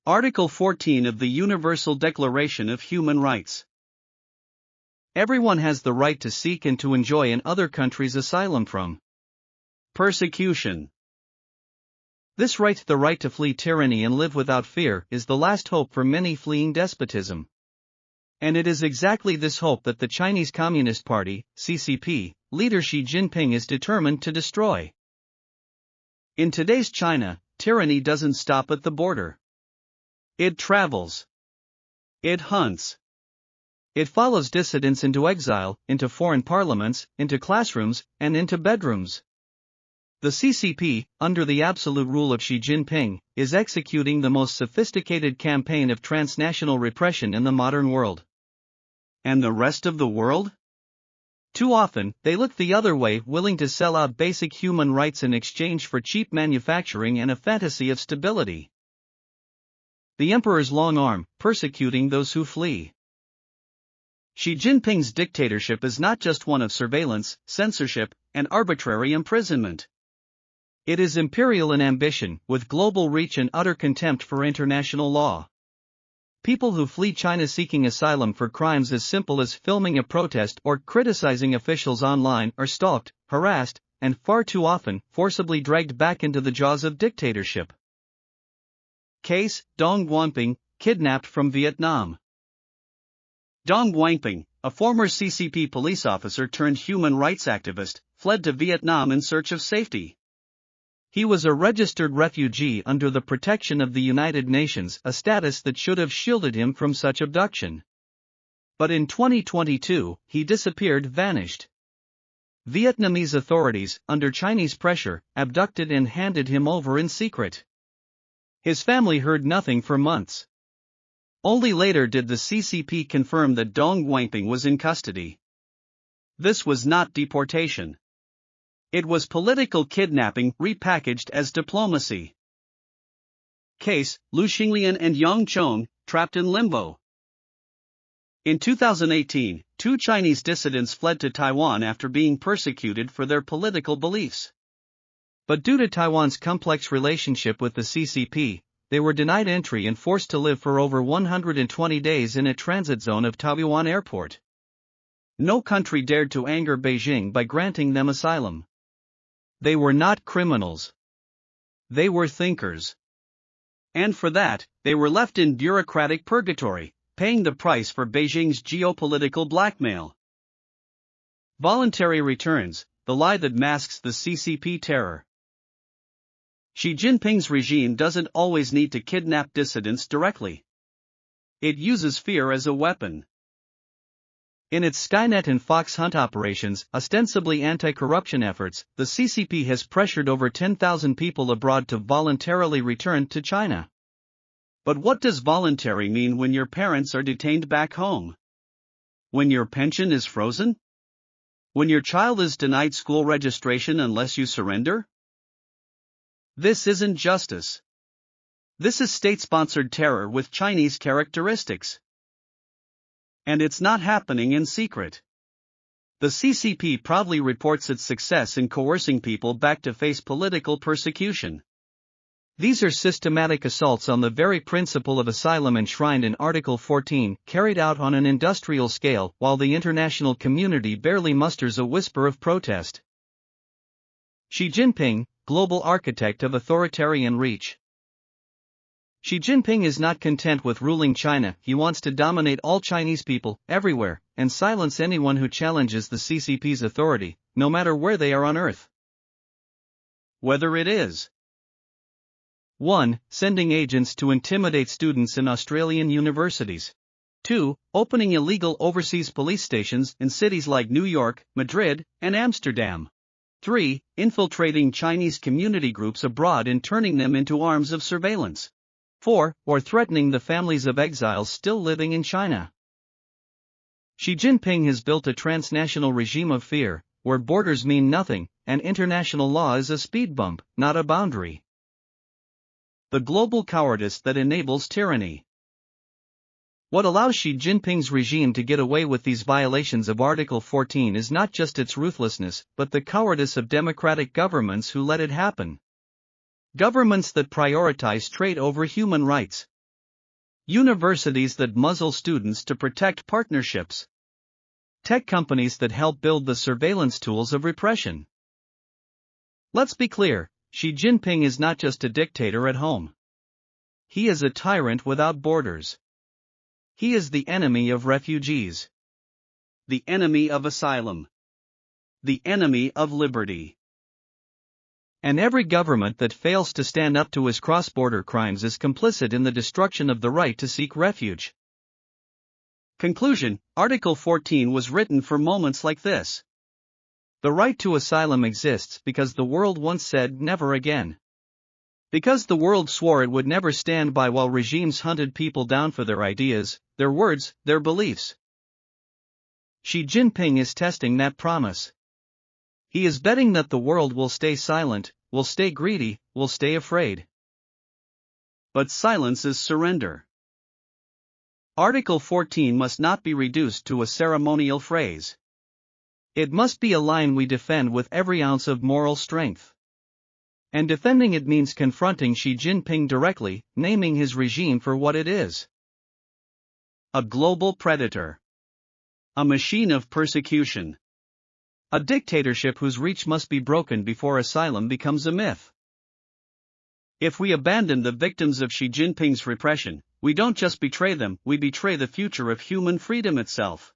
Article 14 of the Universal Declaration of Human Rights. Everyone has the right to seek and to enjoy in other countries asylum from persecution. This right, the right to flee tyranny and live without fear, is the last hope for many fleeing despotism. And it is exactly this hope that the Chinese Communist Party, CCP, leader Xi Jinping is determined to destroy. In today's China, tyranny doesn't stop at the border. It travels. It hunts. It follows dissidents into exile, into foreign parliaments, into classrooms, and into bedrooms. The CCP, under the absolute rule of Xi Jinping, is executing the most sophisticated campaign of transnational repression in the modern world. And the rest of the world? Too often, they look the other way, willing to sell out basic human rights in exchange for cheap manufacturing and a fantasy of stability. The emperor's long arm, persecuting those who flee. Xi Jinping's dictatorship is not just one of surveillance, censorship, and arbitrary imprisonment. It is imperial in ambition, with global reach and utter contempt for international law. People who flee China seeking asylum for crimes as simple as filming a protest or criticizing officials online are stalked, harassed, and far too often forcibly dragged back into the jaws of dictatorship. Case: Dong Guangping, kidnapped from Vietnam. Dong Guangping, a former CCP police officer turned human rights activist, fled to Vietnam in search of safety. He was a registered refugee under the protection of the United Nations, a status that should have shielded him from such abduction. But in 2022, he vanished. Vietnamese authorities, under Chinese pressure, abducted and handed him over in secret. His family heard nothing for months. Only later did the CCP confirm that Dong Guangping was in custody. This was not deportation. It was political kidnapping repackaged as diplomacy. Case: Lu Xinglian and Yang Chong, trapped in limbo. In 2018, two Chinese dissidents fled to Taiwan after being persecuted for their political beliefs. But due to Taiwan's complex relationship with the CCP, they were denied entry and forced to live for over 120 days in a transit zone of Taoyuan Airport. No country dared to anger Beijing by granting them asylum. They were not criminals. They were thinkers. And for that, they were left in bureaucratic purgatory, paying the price for Beijing's geopolitical blackmail. Voluntary returns, the lie that masks the CCP terror. Xi Jinping's regime doesn't always need to kidnap dissidents directly. It uses fear as a weapon. In its Skynet and Fox Hunt operations, ostensibly anti-corruption efforts, the CCP has pressured over 10,000 people abroad to voluntarily return to China. But what does voluntary mean when your parents are detained back home? When your pension is frozen? When your child is denied school registration unless you surrender? This isn't justice. This is state-sponsored terror with Chinese characteristics. And it's not happening in secret. The CCP proudly reports its success in coercing people back to face political persecution. These are systematic assaults on the very principle of asylum enshrined in Article 14, carried out on an industrial scale, while the international community barely musters a whisper of protest. Xi Jinping, global architect of authoritarian reach. Xi Jinping is not content with ruling China. He wants to dominate all Chinese people, everywhere, and silence anyone who challenges the CCP's authority, no matter where they are on earth. Whether it is 1. Sending agents to intimidate students in Australian universities. 2. Opening illegal overseas police stations in cities like New York, Madrid, and Amsterdam. 3. Infiltrating Chinese community groups abroad and turning them into arms of surveillance. 4. Or threatening the families of exiles still living in China. Xi Jinping has built a transnational regime of fear, where borders mean nothing, and international law is a speed bump, not a boundary. The global cowardice that enables tyranny. What allows Xi Jinping's regime to get away with these violations of Article 14 is not just its ruthlessness, but the cowardice of democratic governments who let it happen. Governments that prioritize trade over human rights. Universities that muzzle students to protect partnerships. Tech companies that help build the surveillance tools of repression. Let's be clear, Xi Jinping is not just a dictator at home. He is a tyrant without borders. He is the enemy of refugees. The enemy of asylum. The enemy of liberty. And every government that fails to stand up to his cross-border crimes is complicit in the destruction of the right to seek refuge. Conclusion: Article 14 was written for moments like this. The right to asylum exists because the world once said never again. Because the world swore it would never stand by while regimes hunted people down for their ideas, their words, their beliefs. Xi Jinping is testing that promise. He is betting that the world will stay silent, will stay greedy, will stay afraid. But silence is surrender. Article 14 must not be reduced to a ceremonial phrase. It must be a line we defend with every ounce of moral strength. And defending it means confronting Xi Jinping directly, naming his regime for what it is. A global predator. A machine of persecution. A dictatorship whose reach must be broken before asylum becomes a myth. If we abandon the victims of Xi Jinping's repression, we don't just betray them, we betray the future of human freedom itself.